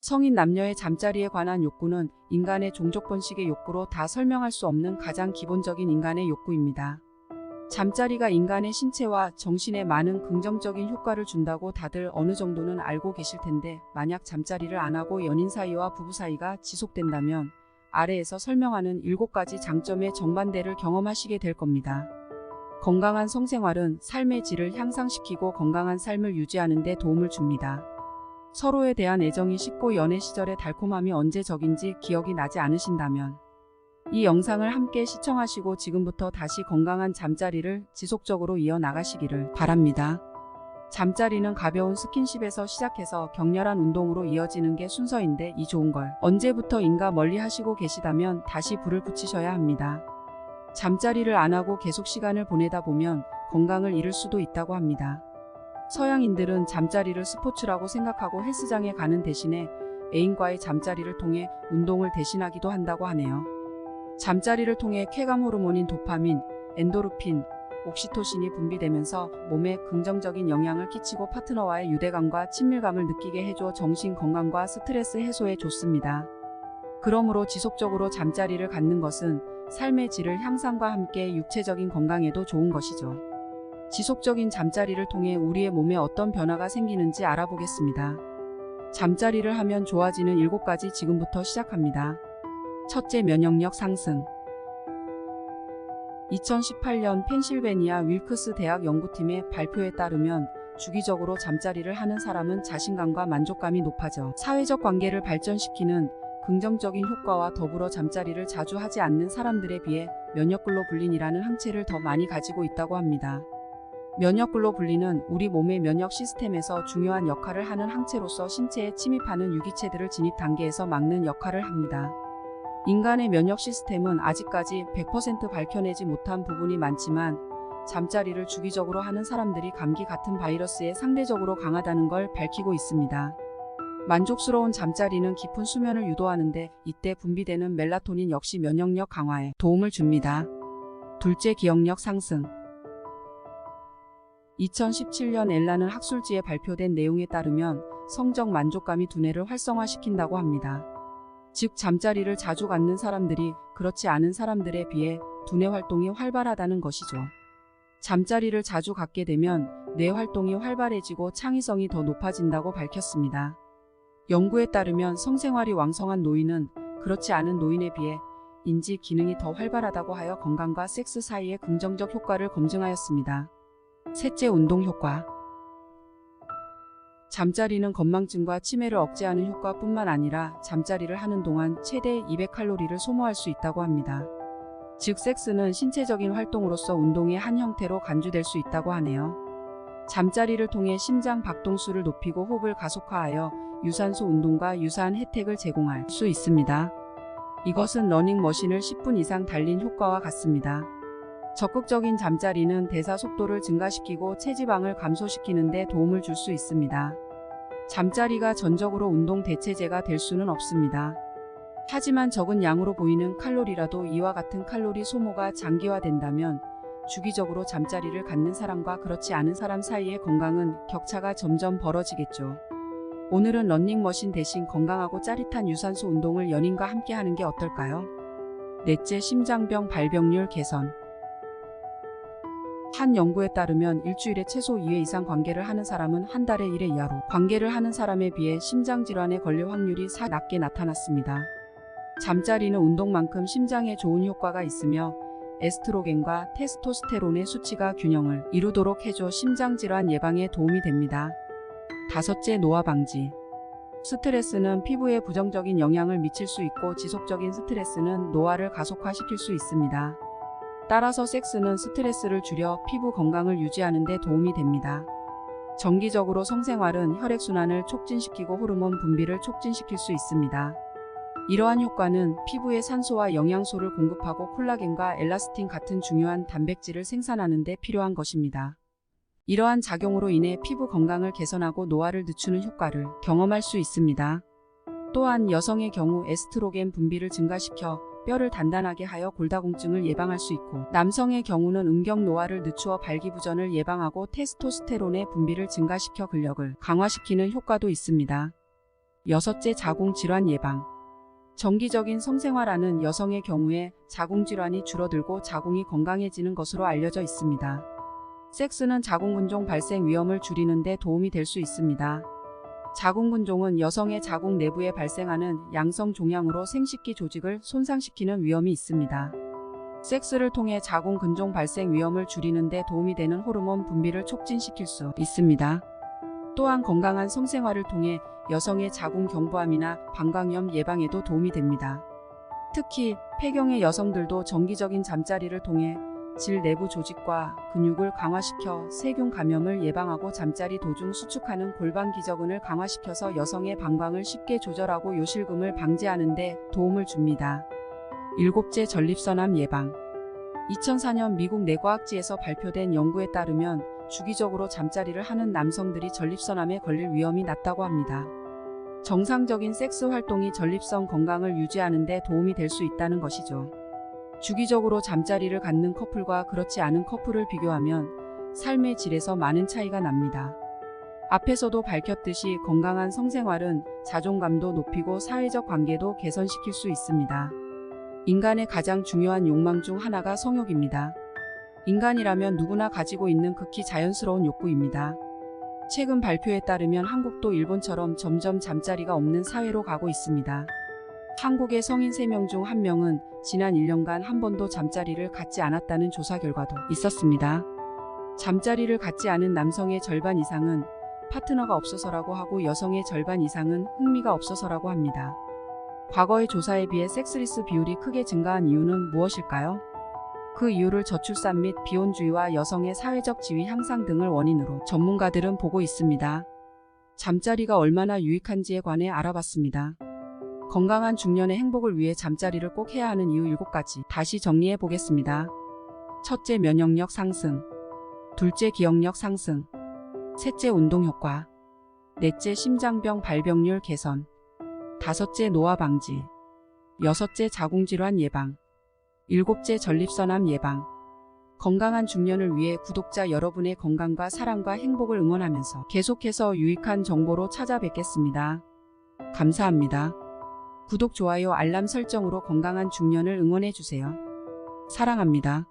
성인 남녀의 잠자리에 관한 욕구는 인간의 종족 번식의 욕구로 다 설명할 수 없는 가장 기본적인 인간의 욕구입니다. 잠자리가 인간의 신체와 정신에 많은 긍정적인 효과를 준다고 다들 어느 정도는 알고 계실 텐데, 만약 잠자리를 안 하고 연인 사이와 부부 사이가 지속된다면 아래에서 설명하는 7가지 장점의 정반대를 경험하시게 될 겁니다. 건강한 성생활은 삶의 질을 향상시키고 건강한 삶을 유지하는 데 도움을 줍니다. 서로에 대한 애정이 식고 연애 시절의 달콤함이 언제적인지 기억이 나지 않으신다면 이 영상을 함께 시청하시고 지금부터 다시 건강한 잠자리를 지속적으로 이어나가시기를 바랍니다. 잠자리는 가벼운 스킨십에서 시작해서 격렬한 운동으로 이어지는 게 순서인데, 이 좋은 걸 언제부터인가 멀리 하시고 계시다면 다시 불을 붙이셔야 합니다. 잠자리를 안 하고 계속 시간을 보내다 보면 건강을 잃을 수도 있다고 합니다. 서양인들은 잠자리를 스포츠라고 생각하고 헬스장에 가는 대신에 애인과의 잠자리를 통해 운동을 대신하기도 한다고 하네요. 잠자리를 통해 쾌감 호르몬인 도파민, 엔도르핀, 옥시토신이 분비되면서 몸에 긍정적인 영향을 끼치고 파트너와의 유대감과 친밀감을 느끼게 해줘 정신 건강과 스트레스 해소에 좋습니다. 그러므로 지속적으로 잠자리를 갖는 것은 삶의 질을 향상과 함께 육체적인 건강에도 좋은 것이죠. 지속적인 잠자리를 통해 우리의 몸에 어떤 변화가 생기는지 알아보겠습니다. 잠자리를 하면 좋아지는 7가지 지금부터 시작합니다. 첫째, 면역력 상승. 2018년 펜실베니아 윌크스 대학 연구팀의 발표에 따르면 주기적으로 잠자리를 하는 사람은 자신감과 만족감이 높아져 사회적 관계를 발전시키는 긍정적인 효과와 더불어 잠자리를 자주 하지 않는 사람들에 비해 면역글로불린이라는 항체를 더 많이 가지고 있다고 합니다. 면역글로불린은 우리 몸의 면역 시스템에서 중요한 역할을 하는 항체로서 신체에 침입하는 유기체들을 진입 단계에서 막는 역할을 합니다. 인간의 면역 시스템은 아직까지 100% 밝혀내지 못한 부분이 많지만 잠자리를 주기적으로 하는 사람들이 감기 같은 바이러스에 상대적으로 강하다는 걸 밝히고 있습니다. 만족스러운 잠자리는 깊은 수면을 유도하는데 이때 분비되는 멜라토닌 역시 면역력 강화에 도움을 줍니다. 둘째, 기억력 상승. 2017년 엘라는 학술지에 발표된 내용에 따르면 성적 만족감이 두뇌를 활성화시킨다고 합니다. 즉, 잠자리를 자주 갖는 사람들이 그렇지 않은 사람들에 비해 두뇌 활동이 활발하다는 것이죠. 잠자리를 자주 갖게 되면 뇌 활동이 활발해지고 창의성이 더 높아진다고 밝혔습니다. 연구에 따르면 성생활이 왕성한 노인은 그렇지 않은 노인에 비해 인지 기능이 더 활발하다고 하여 건강과 섹스 사이의 긍정적 효과를 검증하였습니다. 셋째, 운동 효과. 잠자리는 건망증과 치매를 억제하는 효과뿐만 아니라 잠자리를 하는 동안 최대 200칼로리를 소모할 수 있다고 합니다. 즉, 섹스는 신체적인 활동으로서 운동의 한 형태로 간주될 수 있다고 하네요. 잠자리를 통해 심장 박동수를 높이고 호흡을 가속화하여 유산소 운동과 유사한 혜택을 제공할 수 있습니다. 이것은 러닝머신을 10분 이상 달린 효과와 같습니다. 적극적인 잠자리는 대사 속도를 증가시키고 체지방을 감소시키는 데 도움을 줄 수 있습니다. 잠자리가 전적으로 운동 대체제가 될 수는 없습니다. 하지만 적은 양으로 보이는 칼로리라도 이와 같은 칼로리 소모가 장기화된다면 주기적으로 잠자리를 갖는 사람과 그렇지 않은 사람 사이의 건강은 격차가 점점 벌어지겠죠. 오늘은 러닝머신 대신 건강하고 짜릿한 유산소 운동을 연인과 함께 하는 게 어떨까요? 넷째, 심장병 발병률 개선. 한 연구에 따르면 일주일에 최소 2회 이상 관계를 하는 사람은 한 달에 1회 이하로 관계를 하는 사람에 비해 심장질환에 걸릴 확률이 낮게 나타났습니다. 잠자리는 운동만큼 심장에 좋은 효과가 있으며 에스트로겐과 테스토스테론의 수치가 균형을 이루도록 해줘 심장질환 예방에 도움이 됩니다. 다섯째, 노화 방지. 스트레스는 피부에 부정적인 영향을 미칠 수 있고 지속적인 스트레스는 노화를 가속화시킬 수 있습니다. 따라서 섹스는 스트레스를 줄여 피부 건강을 유지하는 데 도움이 됩니다. 정기적으로 성생활은 혈액순환을 촉진시키고 호르몬 분비를 촉진시킬 수 있습니다. 이러한 효과는 피부에 산소와 영양소를 공급하고 콜라겐과 엘라스틴 같은 중요한 단백질을 생산하는 데 필요한 것입니다. 이러한 작용으로 인해 피부 건강을 개선하고 노화를 늦추는 효과를 경험할 수 있습니다. 또한 여성의 경우 에스트로겐 분비를 증가시켜 뼈를 단단하게 하여 골다공증을 예방할 수 있고, 남성의 경우는 음경 노화를 늦추어 발기부전을 예방하고 테스토스테론의 분비를 증가시켜 근력을 강화시키는 효과도 있습니다. 여섯째, 자궁질환 예방. 정기적인 성생활하는 여성의 경우에 자궁질환이 줄어들고 자궁이 건강해지는 것으로 알려져 있습니다. 섹스는 자궁근종 발생 위험을 줄이는 데 도움이 될 수 있습니다. 자궁근종은 여성의 자궁 내부에 발생하는 양성 종양으로 생식기 조직을 손상시키는 위험이 있습니다. 섹스를 통해 자궁근종 발생 위험을 줄이는 데 도움이 되는 호르몬 분비를 촉진시킬 수 있습니다. 또한 건강한 성생활을 통해 여성의 자궁 경부암이나 방광염 예방에도 도움이 됩니다. 특히 폐경의 여성들도 정기적인 잠자리를 통해 질 내부 조직과 근육을 강화시켜 세균 감염을 예방하고 잠자리 도중 수축하는 골반 기저근을 강화시켜서 여성의 방광을 쉽게 조절하고 요실금을 방지하는 데 도움을 줍니다. 일곱째, 전립선암 예방. 2004년 미국 뇌과학지에서 발표된 연구에 따르면 주기적으로 잠자리를 하는 남성들이 전립선암에 걸릴 위험이 낮다고 합니다. 정상적인 섹스 활동이 전립선 건강을 유지하는 데 도움이 될 수 있다는 것이죠. 주기적으로 잠자리를 갖는 커플과 그렇지 않은 커플을 비교하면 삶의 질에서 많은 차이가 납니다. 앞에서도 밝혔듯이 건강한 성생활은 자존감도 높이고 사회적 관계도 개선시킬 수 있습니다. 인간의 가장 중요한 욕망 중 하나가 성욕입니다. 인간이라면 누구나 가지고 있는 극히 자연스러운 욕구입니다. 최근 발표에 따르면 한국도 일본처럼 점점 잠자리가 없는 사회로 가고 있습니다. 한국의 성인 3명 중 1명은 지난 1년간 한 번도 잠자리를 갖지 않았다는 조사 결과도 있었습니다. 잠자리를 갖지 않은 남성의 절반 이상은 파트너가 없어서라고 하고 여성의 절반 이상은 흥미가 없어서라고 합니다. 과거의 조사에 비해 섹스리스 비율이 크게 증가한 이유는 무엇일까요? 그 이유를 저출산 및 비혼주의와 여성의 사회적 지위 향상 등을 원인으로 전문가들은 보고 있습니다. 잠자리가 얼마나 유익한지에 관해 알아봤습니다. 건강한 중년의 행복을 위해 잠자리를 꼭 해야 하는 이유 7가지 다시 정리해 보겠습니다. 첫째, 면역력 상승. 둘째, 기억력 상승. 셋째, 운동 효과. 넷째, 심장병 발병률 개선. 다섯째, 노화 방지. 여섯째, 자궁질환 예방. 일곱째, 전립선암 예방. 건강한 중년을 위해 구독자 여러분의 건강과 사랑과 행복을 응원하면서 계속해서 유익한 정보로 찾아뵙겠습니다. 감사합니다. 구독, 좋아요, 알람 설정으로 건강한 중년을 응원해주세요. 사랑합니다.